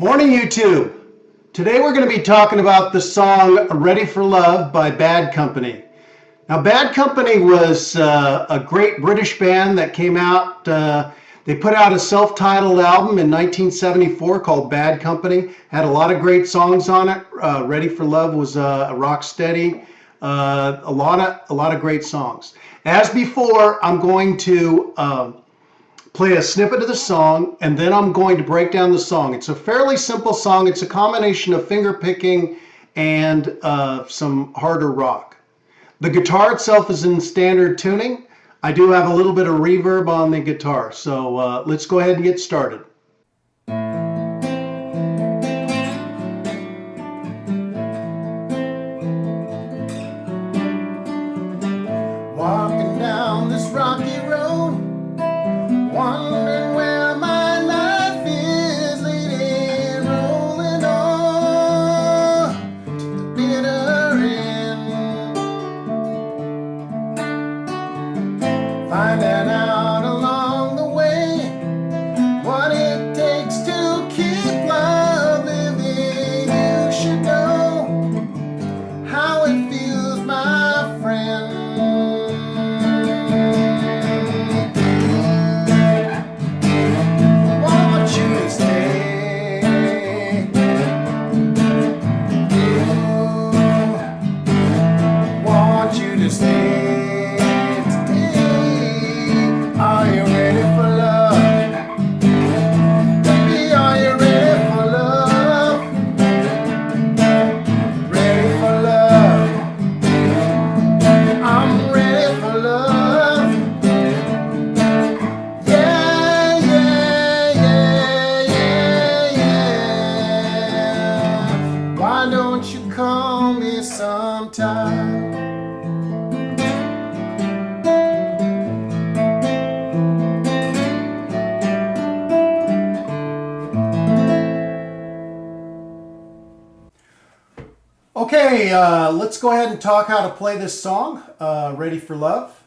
Morning, YouTube. Today we're going to be talking about the song Ready for Love by Bad Company. Now, Bad Company was a great British band that came out. They put out a self-titled album in 1974 called Bad Company. Had a lot of great songs on it. Ready for Love was a rock steady. A lot of great songs. As before, I'm going to play a snippet of the song, and then I'm going to break down the song. It's a fairly simple song. It's a combination of finger picking and some harder rock. The guitar itself is in standard tuning. I do have a little bit of reverb on the guitar, so let's go ahead and get started. Walking down this rocky road, wondering where my life is leading, rolling on to the bitter end, finding out along the way what it takes to keep love living. You should know how it feels, my friend. Why don't you call me sometime? Okay, let's go ahead and talk how to play this song, Ready for Love.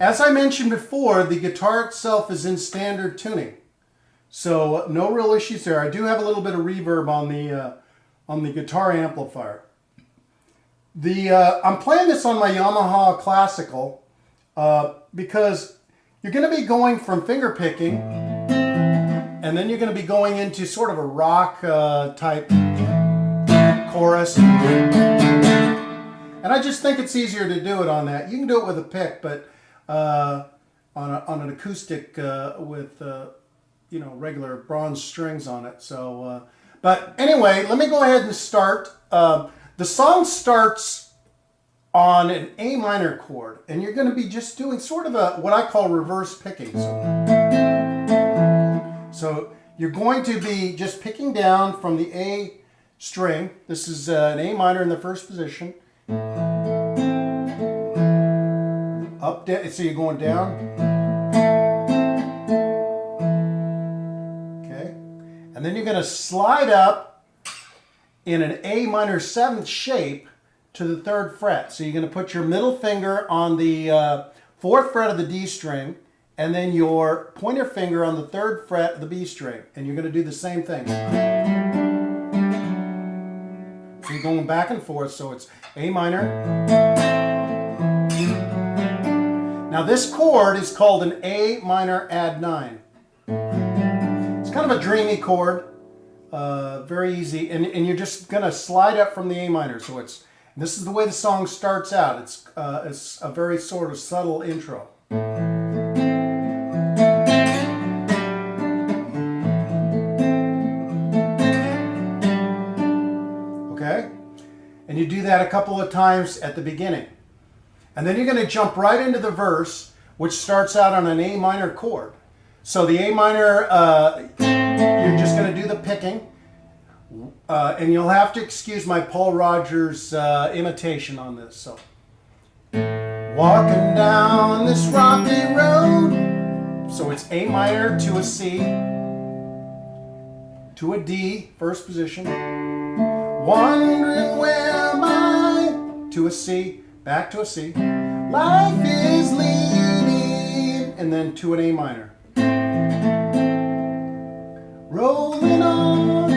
As I mentioned before, the guitar itself is in standard tuning, so no real issues there. I do have a little bit of reverb on the guitar amplifier. I'm playing this on my Yamaha Classical because you're going to be going from finger picking, and then you're going to be going into sort of a rock type chorus. And I just think it's easier to do it on that. You can do it with a pick, but on an acoustic with regular bronze strings on it. So, but anyway, let me go ahead and start. The song starts on an A minor chord, and you're going to be just doing sort of what I call reverse picking. So you're going to be just picking down from the A string. This is an A minor in the first position. Up, down, so you're going down. Okay. And then you're going to slide up in an A minor 7th shape to the 3rd fret. So you're going to put your middle finger on the 4th fret of the D string, and then your pointer finger on the 3rd fret of the B string. And you're going to do the same thing. So you're going back and forth, so it's A minor. Now this chord is called an A minor add 9. It's kind of a dreamy chord, very easy, and you're just going to slide up from the A minor. So this is the way the song starts out. It's a very sort of subtle intro. Okay? And you do that a couple of times at the beginning. And then you're going to jump right into the verse, which starts out on an A minor chord. So the A minor, you're just going to do the picking. And you'll have to excuse my Paul Rogers imitation on this. So, walking down this rocky road. So it's A minor to a C, to a D, first position. Wondering where am I? To a C, back to a C. Life is leading, and then to an A minor. Rolling on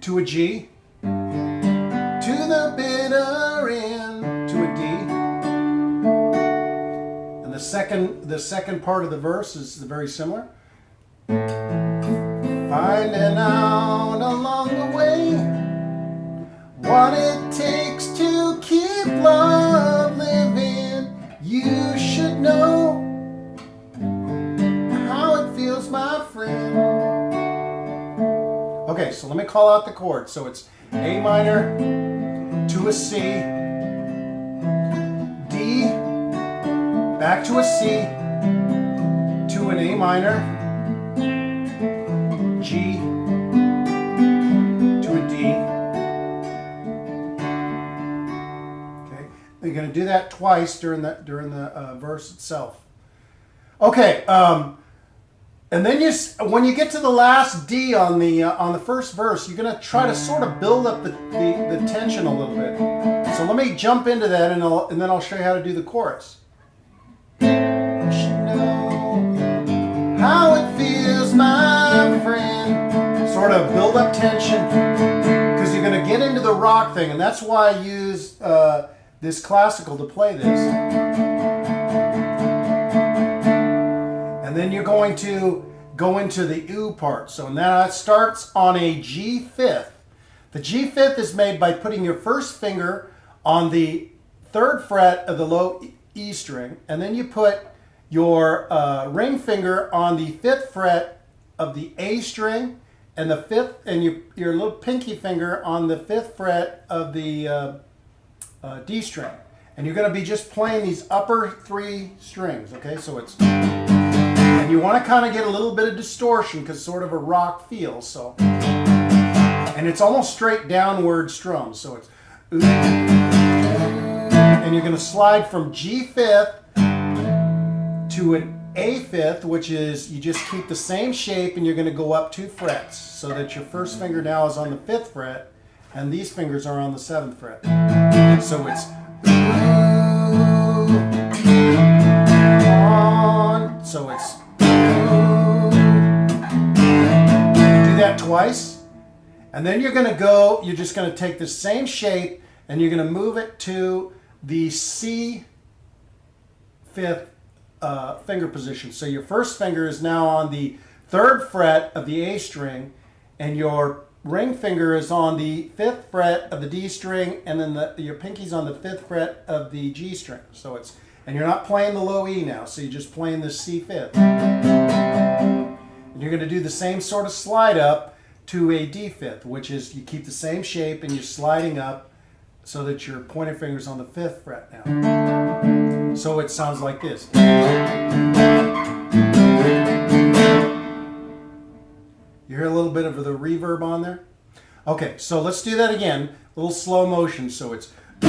to a G, to the bitter end, to a D. And the second part of the verse is very similar. Finding out along the way what it takes to keep love living. You should know how it feels, my friend. Okay, so let me call out the chords. So it's A minor to a C, D, back to a C, to an A minor, G, to a D. Okay, you're going to do that twice during the verse itself. Okay, and then when you get to the last D on the first verse, you're going to try to sort of build up the tension a little bit. So let me jump into that, and then I'll show you how to do the chorus. You should know how it feels, my friend. Sort of build up tension, because you're going to get into the rock thing, and that's why I use this classical to play this. And then you're going to go into the oo part. So now it starts on a G fifth. The G fifth is made by putting your first finger on the 3rd fret of the low E string, and then you put your ring finger on the 5th fret of the A string, and the 5th, and your little pinky finger on the 5th fret of the D string. And you're going to be just playing these upper 3 strings. Okay, so it's, and you want to kind of get a little bit of distortion because sort of a rock feel. So, and it's almost straight downward strums. So it's, and you're going to slide from G fifth to an A fifth, which is, you just keep the same shape, and you're going to go up 2 frets so that your first finger now is on the 5th fret and these fingers are on the 7th fret. So it's on, so it's, do that twice, and then you're just going to take the same shape and you're going to move it to the C 5th finger position. So your first finger is now on the 3rd fret of the A string, and your ring finger is on the 5th fret of the D string, and then your pinky's on the 5th fret of the G string. So it's, and you're not playing the low E now, so you're just playing the C 5th. And you're going to do the same sort of slide up to a D 5th, which is, you keep the same shape and you're sliding up so that your pointer finger's on the 5th fret now. So it sounds like this. You hear a little bit of the reverb on there? Okay, so let's do that again. A little slow motion. So it's G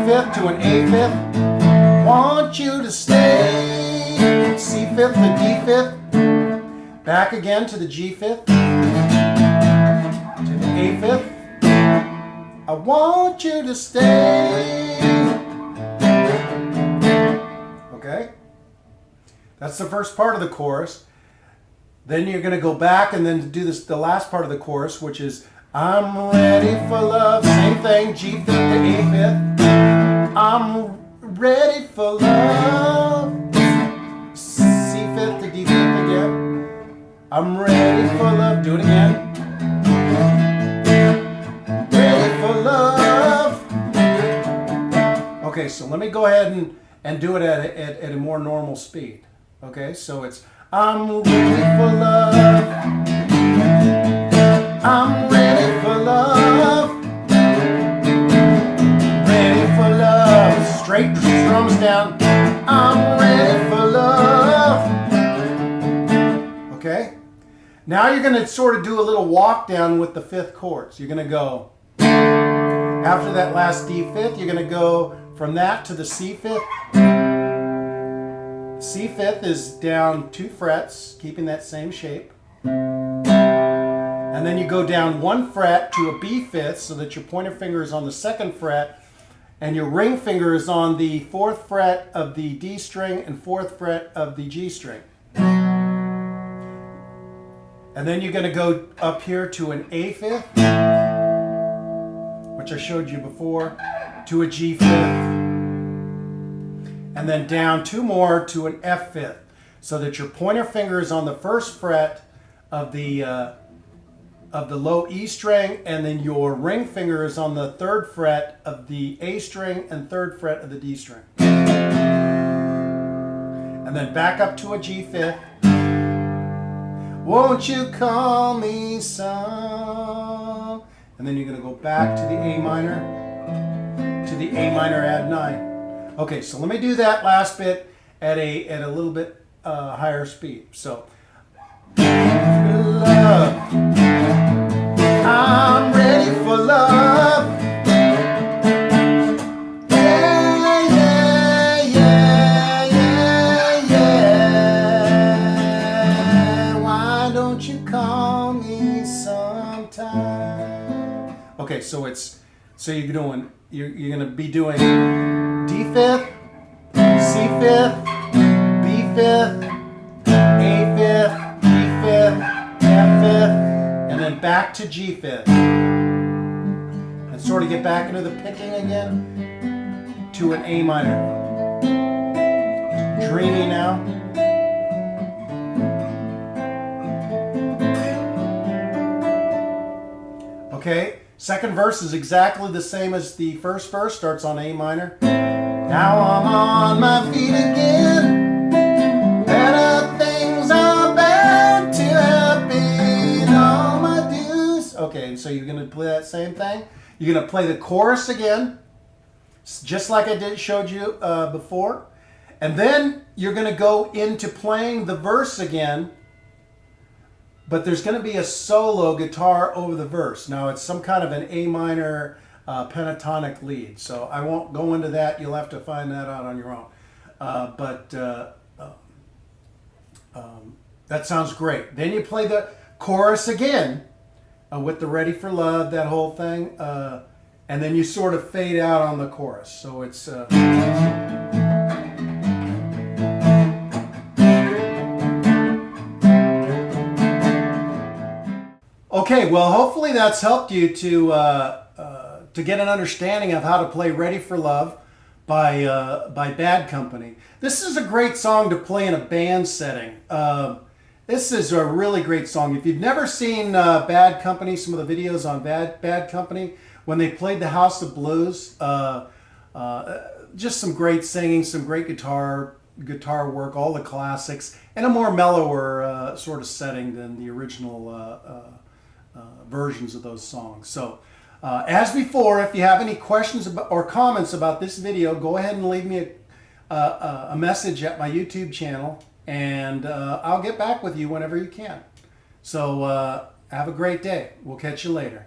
fifth to an A fifth. Want you to stay. C fifth to D fifth. Back again to the G fifth. To the A fifth. I want you to stay. Okay? That's the first part of the chorus. Then you're going to go back and then do the last part of the chorus, which is I'm ready for love. Same thing, G fifth to A fifth. I'm ready for love. C fifth to D fifth again. I'm ready for love. Do it again. Ready for love. Okay, so let me go ahead and do it at a more normal speed. Okay, so it's I'm ready for love. I'm ready for love. Ready for love. Straight drums down. I'm ready for love. Okay? Now you're going to sort of do a little walk down with the 5th chords. You're going to go, after that last D 5th, you're going to go from that to the C 5th. C 5th is down 2 frets, keeping that same shape. And then you go down 1 fret to a B 5th so that your pointer finger is on the 2nd fret and your ring finger is on the 4th fret of the D string and 4th fret of the G string. And And then you're going to go up here to an A fifth, which I showed you before, to a G fifth, and then down 2 more to an F fifth, so that your pointer finger is on the 1st fret of the low E string, and then your ring finger is on the 3rd fret of the A string and 3rd fret of the D string. And then back up to a G fifth. Won't you call me some? And then you're going to go back to the A minor, add 9. Okay, so let me do that last bit at a little bit higher speed. So, love, I'm ready for love. Yeah, yeah, yeah, yeah, yeah. Why don't you call me sometime? Okay, so you're gonna be doing D fifth, C fifth, B fifth, A fifth, D fifth, F fifth, and then back to G fifth. And sort of get back into the picking again to an A minor. Dreamy now. Okay, second verse is exactly the same as the first verse, starts on A minor. Now I'm on my feet again. Better things are bound to happen. All my dues. Okay, so you're going to play that same thing. You're going to play the chorus again, just like I showed you before. And then you're going to go into playing the verse again, but there's going to be a solo guitar over the verse. Now it's some kind of an A minor pentatonic lead, so I won't go into that. You'll have to find that out on your own. That sounds great. Then you play the chorus again with the Ready for Love, that whole thing, and then you sort of fade out on the chorus. So it's... Okay, well, hopefully that's helped you to get an understanding of how to play Ready for Love by Bad Company. This is a great song to play in a band setting. This is a really great song. If you've never seen Bad Company, some of the videos on Bad Company, when they played the House of Blues, just some great singing, some great guitar work, all the classics, and a more mellower sort of setting than the original versions of those songs. So, as before, if you have any questions or comments about this video, go ahead and leave me a message at my YouTube channel, and I'll get back with you whenever you can. So, have a great day. We'll catch you later.